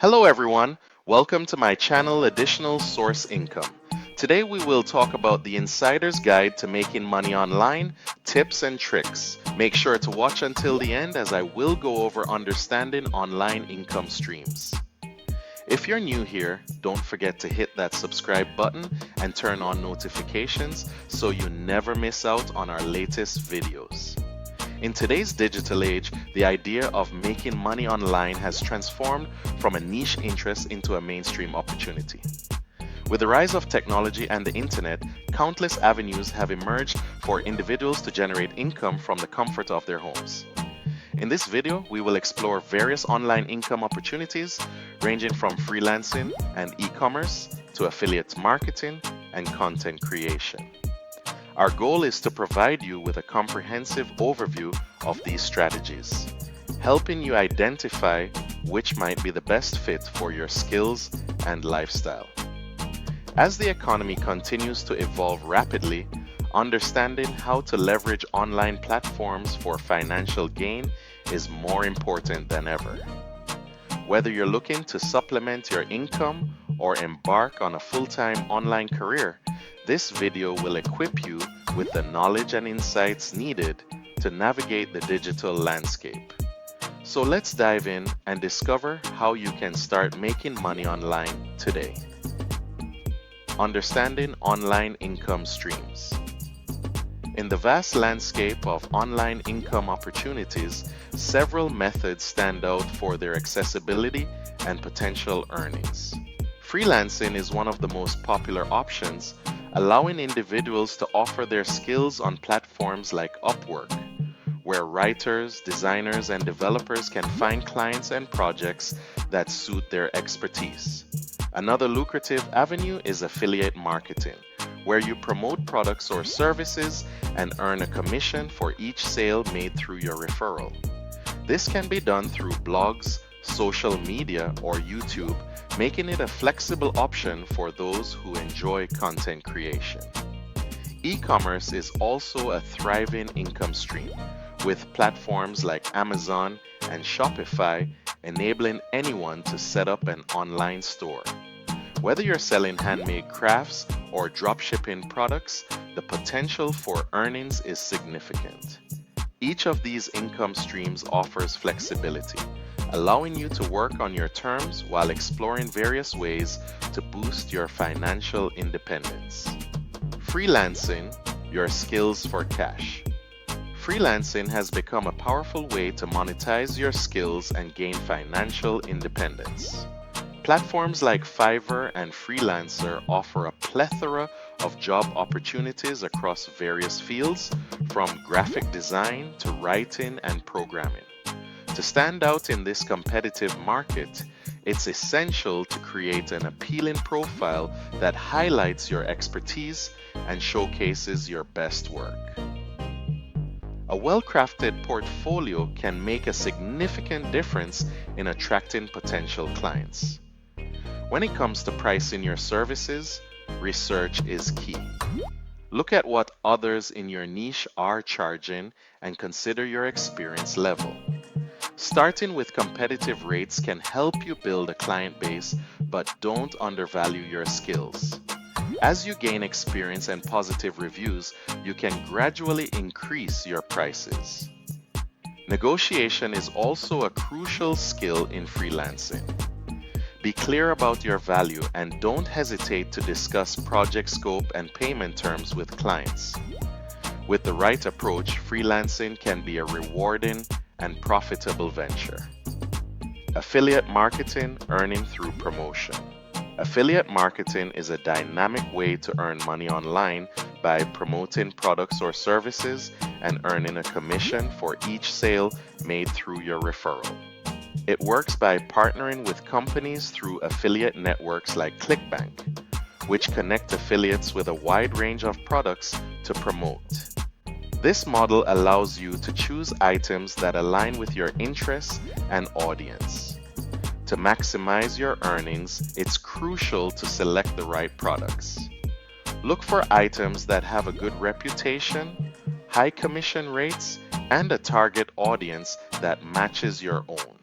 Hello everyone, welcome to my channel Additional Source Income. Today we will talk about the insider's guide to making money online, tips and tricks. Make sure to watch until the end as I will go over understanding online income streams. If you're new here, don't forget to hit that subscribe button and turn on notifications so you never miss out on our latest videos. In today's digital age, the idea of making money online has transformed from a niche interest into a mainstream opportunity. With the rise of technology and the internet, countless avenues have emerged for individuals to generate income from the comfort of their homes. In this video, we will explore various online income opportunities ranging from freelancing and e-commerce to affiliate marketing and content creation. Our goal is to provide you with a comprehensive overview of these strategies, helping you identify which might be the best fit for your skills and lifestyle. As the economy continues to evolve rapidly, understanding how to leverage online platforms for financial gain is more important than ever. Whether you're looking to supplement your income or embark on a full-time online career, this video will equip you with the knowledge and insights needed to navigate the digital landscape. So let's dive in and discover how you can start making money online today. Understanding online income streams. In the vast landscape of online income opportunities, several methods stand out for their accessibility and potential earnings. Freelancing is one of the most popular options, allowing individuals to offer their skills on platforms like Upwork, where writers, designers, and developers can find clients and projects that suit their expertise. Another lucrative avenue is affiliate marketing, where you promote products or services and earn a commission for each sale made through your referral. This can be done through blogs, social media, or YouTube, making it a flexible option for those who enjoy content creation. E-commerce is also a thriving income stream, with platforms like Amazon and Shopify enabling anyone to set up an online store. Whether you're selling handmade crafts or dropshipping products, the potential for earnings is significant. Each of these income streams offers flexibility, allowing you to work on your terms while exploring various ways to boost your financial independence. Freelancing, your skills for cash. Freelancing has become a powerful way to monetize your skills and gain financial independence. Platforms like Fiverr and Freelancer offer a plethora of job opportunities across various fields, from graphic design to writing and programming. To stand out in this competitive market, it's essential to create an appealing profile that highlights your expertise and showcases your best work. A well-crafted portfolio can make a significant difference in attracting potential clients. When it comes to pricing your services, research is key. Look at what others in your niche are charging and consider your experience level. Starting with competitive rates can help you build a client base, but don't undervalue your skills. As you gain experience and positive reviews, you can gradually increase your prices. Negotiation is also a crucial skill in freelancing. Be clear about your value and don't hesitate to discuss project scope and payment terms with clients. With the right approach, freelancing can be a rewarding and profitable venture. Affiliate marketing, earning through promotion. Affiliate marketing is a dynamic way to earn money online by promoting products or services and earning a commission for each sale made through your referral. It works by partnering with companies through affiliate networks like ClickBank, which connect affiliates with a wide range of products to promote. This model allows you to choose items that align with your interests and audience. To maximize your earnings, it's crucial to select the right products. Look for items that have a good reputation, high commission rates, and a target audience that matches your own.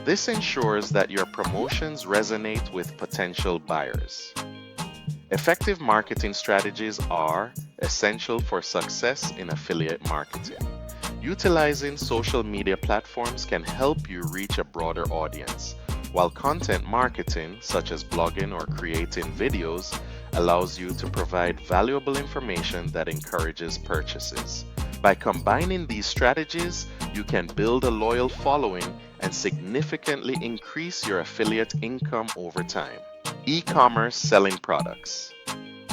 This ensures that your promotions resonate with potential buyers. Effective marketing strategies are essential for success in affiliate marketing. Utilizing social media platforms can help you reach a broader audience, while content marketing, such as blogging or creating videos, allows you to provide valuable information that encourages purchases. By combining these strategies, you can build a loyal following and significantly increase your affiliate income over time. E-commerce selling products.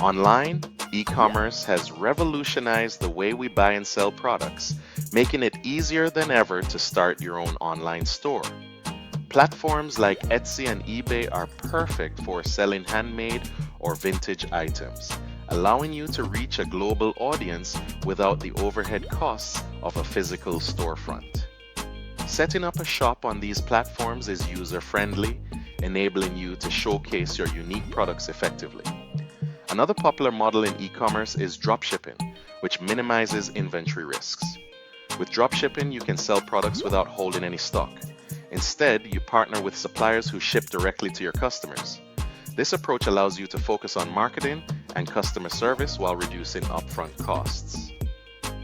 Online, e-commerce has revolutionized the way we buy and sell products, making it easier than ever to start your own online store. Platforms like Etsy and eBay are perfect for selling handmade or vintage items, allowing you to reach a global audience without the overhead costs of a physical storefront. Setting up a shop on these platforms is user-friendly, enabling you to showcase your unique products effectively. Another popular model in e-commerce is dropshipping, which minimizes inventory risks. With dropshipping, you can sell products without holding any stock. Instead, you partner with suppliers who ship directly to your customers. This approach allows you to focus on marketing and customer service while reducing upfront costs.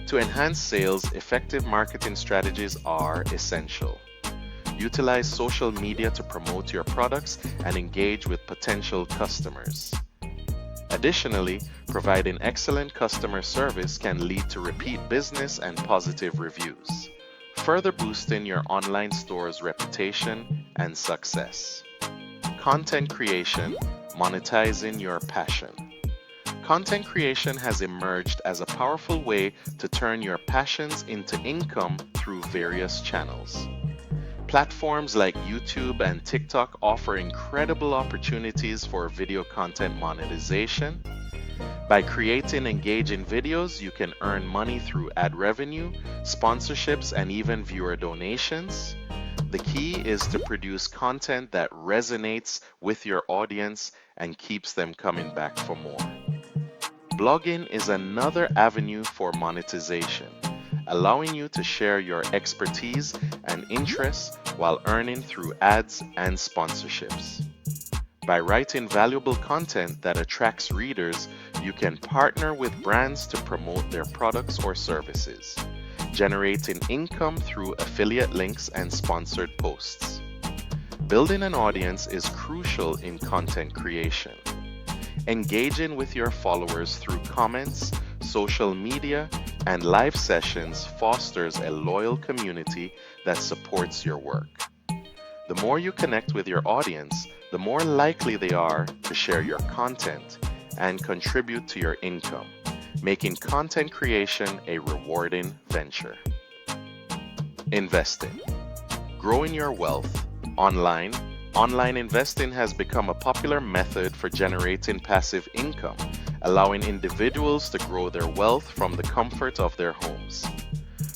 To enhance sales, effective marketing strategies are essential. Utilize social media to promote your products and engage with potential customers. Additionally, providing excellent customer service can lead to repeat business and positive reviews, further boosting your online store's reputation and success. Content creation, monetizing your passion. Content creation has emerged as a powerful way to turn your passions into income through various channels. Platforms like YouTube and TikTok offer incredible opportunities for video content monetization. By creating engaging videos, you can earn money through ad revenue, sponsorships, and even viewer donations. The key is to produce content that resonates with your audience and keeps them coming back for more. Blogging is another avenue for monetization, allowing you to share your expertise and interests while earning through ads and sponsorships. By writing valuable content that attracts readers, you can partner with brands to promote their products or services, generating income through affiliate links and sponsored posts. Building an audience is crucial in content creation. Engaging with your followers through comments, social media, and live sessions fosters a loyal community that supports your work. The more you connect with your audience, the more likely they are to share your content and contribute to your income, making content creation a rewarding venture. Investing. Growing your wealth online. Online investing has become a popular method for generating passive income, allowing individuals to grow their wealth from the comfort of their homes.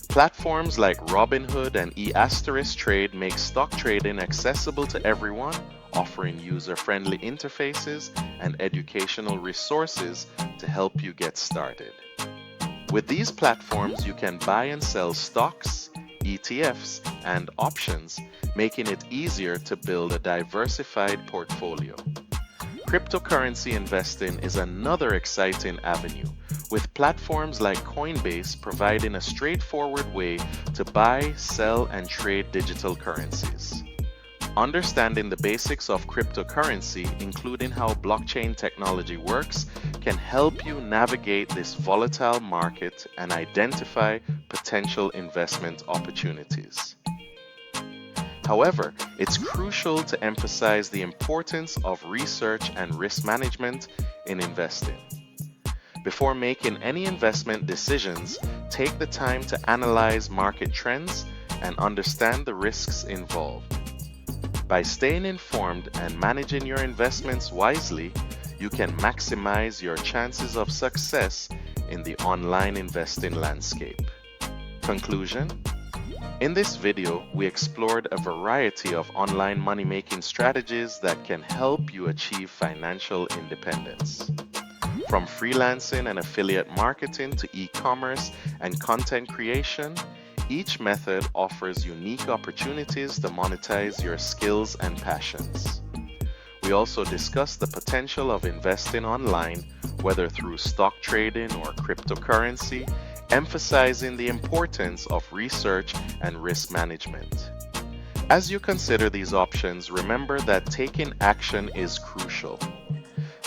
Platforms like Robinhood and eTrade make stock trading accessible to everyone, offering user-friendly interfaces and educational resources to help you get started. With these platforms, you can buy and sell stocks, ETFs, and options, making it easier to build a diversified portfolio. Cryptocurrency investing is another exciting avenue, with platforms like Coinbase providing a straightforward way to buy, sell, and trade digital currencies. Understanding the basics of cryptocurrency, including how blockchain technology works, can help you navigate this volatile market and identify potential investment opportunities. However, it's crucial to emphasize the importance of research and risk management in investing. Before making any investment decisions, take the time to analyze market trends and understand the risks involved. By staying informed and managing your investments wisely, you can maximize your chances of success in the online investing landscape. Conclusion: in this video, we explored a variety of online money-making strategies that can help you achieve financial independence. From freelancing and affiliate marketing to e-commerce and content creation, Each method offers unique opportunities to monetize your skills and passions. We also discuss the potential of investing online, whether through stock trading or cryptocurrency, emphasizing the importance of research and risk management. As you consider these options, remember that taking action is crucial.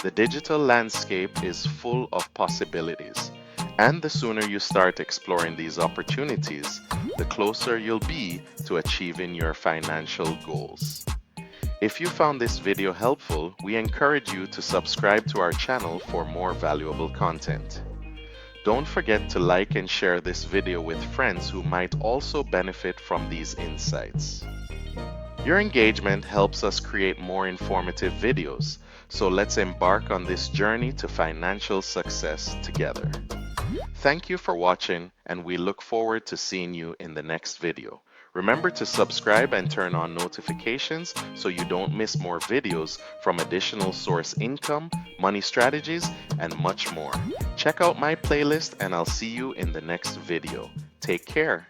The digital landscape is full of possibilities, and the sooner you start exploring these opportunities, the closer you'll be to achieving your financial goals. If you found this video helpful, we encourage you to subscribe to our channel for more valuable content. Don't forget to like and share this video with friends who might also benefit from these insights. Your engagement helps us create more informative videos, so let's embark on this journey to financial success together. Thank you for watching, and we look forward to seeing you in the next video. Remember to subscribe and turn on notifications so you don't miss more videos from additional source income, money strategies, and much more. Check out my playlist, and I'll see you in the next video. Take care.